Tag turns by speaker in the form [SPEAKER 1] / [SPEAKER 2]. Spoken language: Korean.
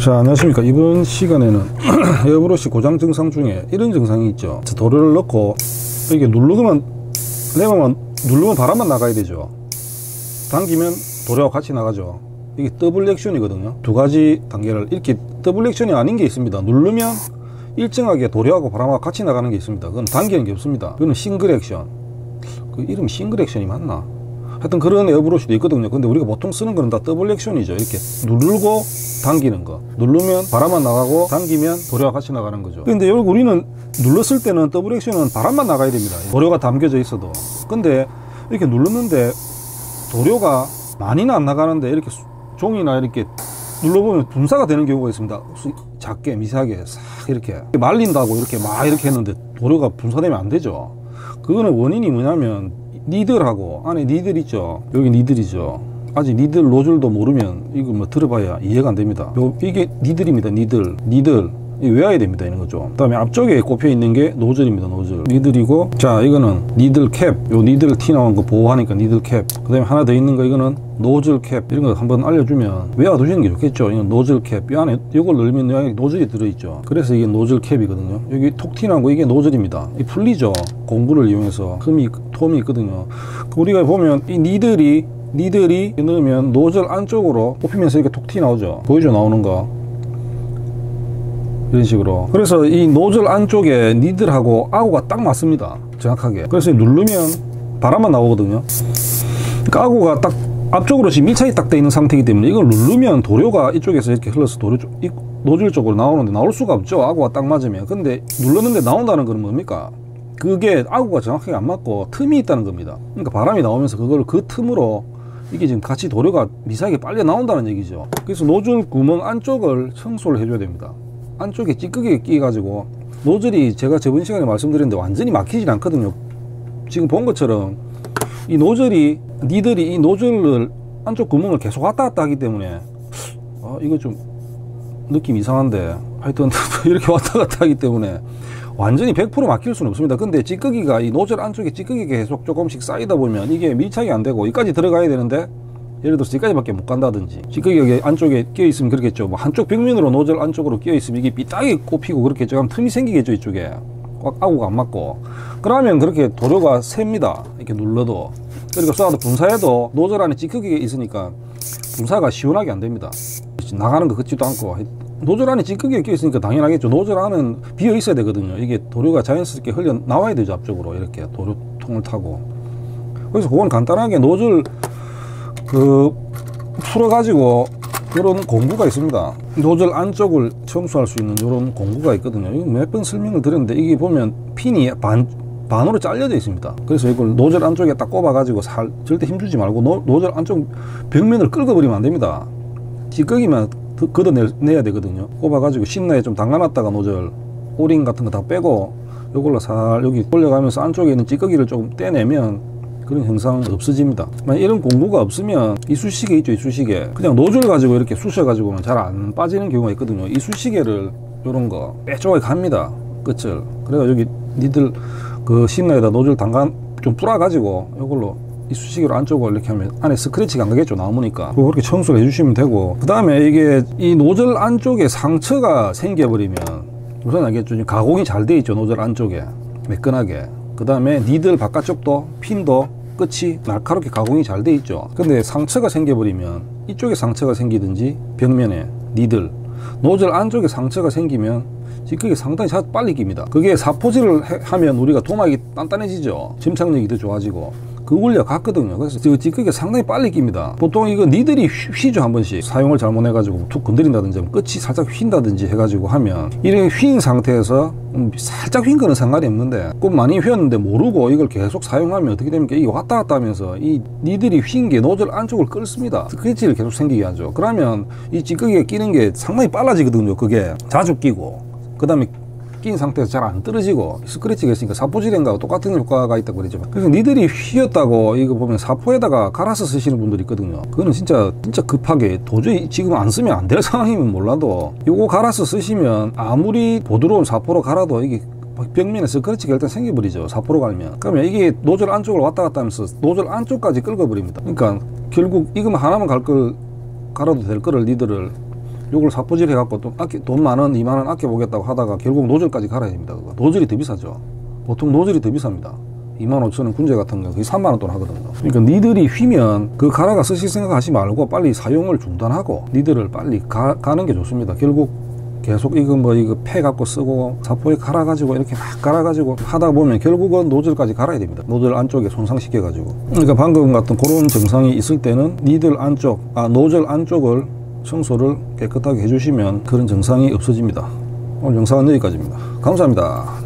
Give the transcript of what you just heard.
[SPEAKER 1] 자, 안녕하십니까. 이번 시간에는 에어브러시 고장 증상 중에 이런 증상이 있죠. 도료를 넣고 이렇게 누르면 레버만 누르면 바람만 나가야 되죠. 당기면 도료와 같이 나가죠. 이게 더블 액션이거든요. 두 가지 단계를 이렇게 더블 액션이 아닌 게 있습니다. 누르면 일정하게 도료하고 바람하고 같이 나가는 게 있습니다. 그건 당기는 게 없습니다. 그거는 싱글 액션. 그 이름이 싱글 액션이 맞나? 하여튼 그런 에어브러시도 있거든요. 근데 우리가 보통 쓰는 거는 다 더블 액션이죠. 이렇게 누르고 당기는 거. 누르면 바람만 나가고 당기면 도료와 같이 나가는 거죠. 근데 여기 우리는 눌렀을 때는 더블 액션은 바람만 나가야 됩니다. 도료가 담겨져 있어도. 근데 이렇게 눌렀는데 도료가 많이는 안 나가는데 이렇게 종이나 이렇게 눌러보면 분사가 되는 경우가 있습니다. 작게 미세하게 싹 이렇게 말린다고 이렇게 막 이렇게 했는데 도료가 분사되면 안 되죠. 그거는 원인이 뭐냐면 니들하고 안에 니들 있죠. 여기 니들이죠. 아직 니들 노즐도 모르면 이거 뭐 들어봐야 이해가 안 됩니다. 이게 니들입니다. 니들 이거 외워야 됩니다. 이런 거죠. 그 다음에 앞쪽에 꼽혀 있는 게 노즐입니다. 노즐 니들이고, 자 이거는 니들 캡. 요 니들 티 나온 거 보호하니까 니들 캡. 그 다음에 하나 더 있는 거 이거는 노즐 캡. 이런 거 한번 알려주면 외워두시는 게 좋겠죠. 이건 노즐 캡. 이 안에 이걸 넣으면 여기 노즐이 들어있죠. 그래서 이게 노즐 캡이거든요. 여기 톡 티 나온 거 이게 노즐입니다. 이 풀리죠. 공구를 이용해서 톰이 있거든요. 우리가 보면 이 니들이 넣으면 노즐 안쪽으로 뽑히면서 이렇게 톡 티 나오죠. 보이죠? 나오는 거. 이런 식으로. 그래서 이 노즐 안쪽에 니들하고 아구가 딱 맞습니다. 정확하게. 그래서 누르면 바람만 나오거든요. 그러니까 아구가 딱 앞쪽으로 지금 밀착이 딱 돼 있는 상태이기 때문에 이걸 누르면 도료가 이쪽에서 이렇게 흘러서 노즐 쪽으로 나오는데 나올 수가 없죠. 아구가 딱 맞으면. 근데 눌렀는데 나온다는 건 뭡니까? 그게 아구가 정확하게 안 맞고 틈이 있다는 겁니다. 그러니까 바람이 나오면서 그걸 그 틈으로 이게 지금 같이 도료가 미세하게 빨려 나온다는 얘기죠. 그래서 노즐 구멍 안쪽을 청소를 해줘야 됩니다. 안쪽에 찌끄게 끼가지고 노즐이 제가 저번 시간에 말씀드렸는데 완전히 막히질 않거든요. 지금 본 것처럼 이 노즐이 니들이 이 노즐을 안쪽 구멍을 계속 왔다 갔다 하기 때문에 이거 좀 느낌 이상한데 하여튼 이렇게 왔다 갔다 하기 때문에 완전히 100% 막힐 수는 없습니다. 근데 찌꺼기가 이 노즐 안쪽에 찌꺼기가 계속 조금씩 쌓이다 보면 이게 밀착이 안 되고 여기까지 들어가야 되는데 예를 들어서 여기까지밖에 못 간다든지 찌꺼기가 여기 안쪽에 끼어 있으면 그렇겠죠. 뭐 한쪽 벽면으로 노즐 안쪽으로 끼어 있으면 이게 삐딱이 꼽히고 그렇겠죠. 그럼 틈이 생기겠죠. 이쪽에 꽉 아구가 안 맞고. 그러면 그렇게 도료가 셉니다. 이렇게 눌러도. 그리고 쏘아도 분사해도 노즐 안에 찌꺼기가 있으니까 분사가 시원하게 안 됩니다. 나가는 거 같지도 않고. 노즐 안에 찌꺼기가 끼어 있으니까 당연하겠죠. 노즐 안은 비어 있어야 되거든요. 이게 도료가 자연스럽게 흘려 나와야 되죠. 앞쪽으로 이렇게 도료통을 타고. 그래서 그건 간단하게 노즐 풀어가지고 이런 공구가 있습니다. 노즐 안쪽을 청소할 수 있는 이런 공구가 있거든요. 이거 몇 번 설명을 드렸는데 이게 보면 핀이 반으로 잘려져 있습니다. 그래서 이걸 노즐 안쪽에 딱 꼽아가지고 절대 힘주지 말고 노즐 안쪽 벽면을 긁어버리면 안 됩니다. 찌꺼기만 걷어내야 되거든요. 꼽아가지고 신나에 좀 담가놨다가 노즐 오링 같은 거 다 빼고 이걸로 살 여기 올려가면서 안쪽에 있는 찌꺼기를 조금 떼내면 그런 현상은 없어집니다. 만약 이런 공구가 없으면 이쑤시개 있죠. 이쑤시개 그냥 노즐 가지고 이렇게 쑤셔가지고는 잘 안 빠지는 경우가 있거든요. 이쑤시개를 요런 거 빼쪽하게 갑니다. 끝을. 그래서 여기 니들 그 신나에다 노즐 좀 뿌려가지고 이걸로 이쑤시개로 안쪽을 이렇게 하면 안에 스크래치가 안 가겠죠. 나무니까 그렇게 청소를 해주시면 되고, 그 다음에 이게 이 노즐 안쪽에 상처가 생겨버리면 우선 알겠죠. 가공이 잘 돼 있죠. 노즐 안쪽에 매끈하게. 그 다음에 니들 바깥쪽도 핀도 끝이 날카롭게 가공이 잘 돼 있죠. 근데 상처가 생겨버리면 이쪽에 상처가 생기든지 벽면에 니들 노즐 안쪽에 상처가 생기면 찌꺼기 상당히 빨리 낍니다. 그게 사포질을 하면 우리가 도막이 단단해지죠. 침착력이 더 좋아지고 그 원리가 같거든요. 그래서 찌꺼기가 상당히 빨리 낍니다. 보통 이거 니들이 휘죠. 한 번씩 사용을 잘못해가지고 툭 건드린다든지 끝이 살짝 휜다든지 해가지고 하면 이렇게 휜 상태에서 살짝 휜 거는 상관이 없는데 꼭 많이 휘었는데 모르고 이걸 계속 사용하면 어떻게 됩니까? 이게 왔다 갔다 하면서 이 니들이 휜 게 노즐 안쪽을 끓습니다. 스크래치를 계속 생기게 하죠. 그러면 이 찌꺼기가 끼는 게 상당히 빨라지거든요. 그게 자주 끼고 그 다음에 낀 상태에서 잘 안 떨어지고 스크래치가 있으니까 사포질행하고 똑같은 효과가 있다고 그러죠. 그래서 니들이 휘었다고 이거 보면 사포에다가 갈아서 쓰시는 분들이 있거든요. 그거는 진짜 급하게 도저히 지금 안 쓰면 안 될 상황이면 몰라도 이거 갈아서 쓰시면 아무리 부드러운 사포로 갈아도 이게 벽면에 스크래치가 일단 생겨버리죠. 사포로 갈면. 그러면 이게 노즐 안쪽으로 왔다 갔다 하면서 노즐 안쪽까지 긁어버립니다. 그러니까 결국 이거만 하나만 갈아도 될 거를 니들을 요걸 삽부질 해갖고 또 돈 10,000원, 20,000원 아껴보겠다고 하다가 결국 노즐까지 갈아야 됩니다. 그거. 노즐이 더 비싸죠. 보통 노즐이 더 비쌉니다. 25,000원 군제 같은 거 거의 30,000원 돈 하거든요. 그러니까 니들이 휘면 그 갈아가 쓰실 생각하지 말고 빨리 사용을 중단하고 니들을 빨리 가는 게 좋습니다. 결국 계속 이거 패 갖고 쓰고 사포에 갈아가지고 이렇게 막 갈아가지고 하다 보면 결국은 노즐까지 갈아야 됩니다. 노즐 안쪽에 손상시켜가지고. 그러니까 방금 같은 그런 증상이 있을 때는 니들 노즐 안쪽을 청소를 깨끗하게 해주시면 그런 증상이 없어집니다. 오늘 영상은 여기까지입니다. 감사합니다.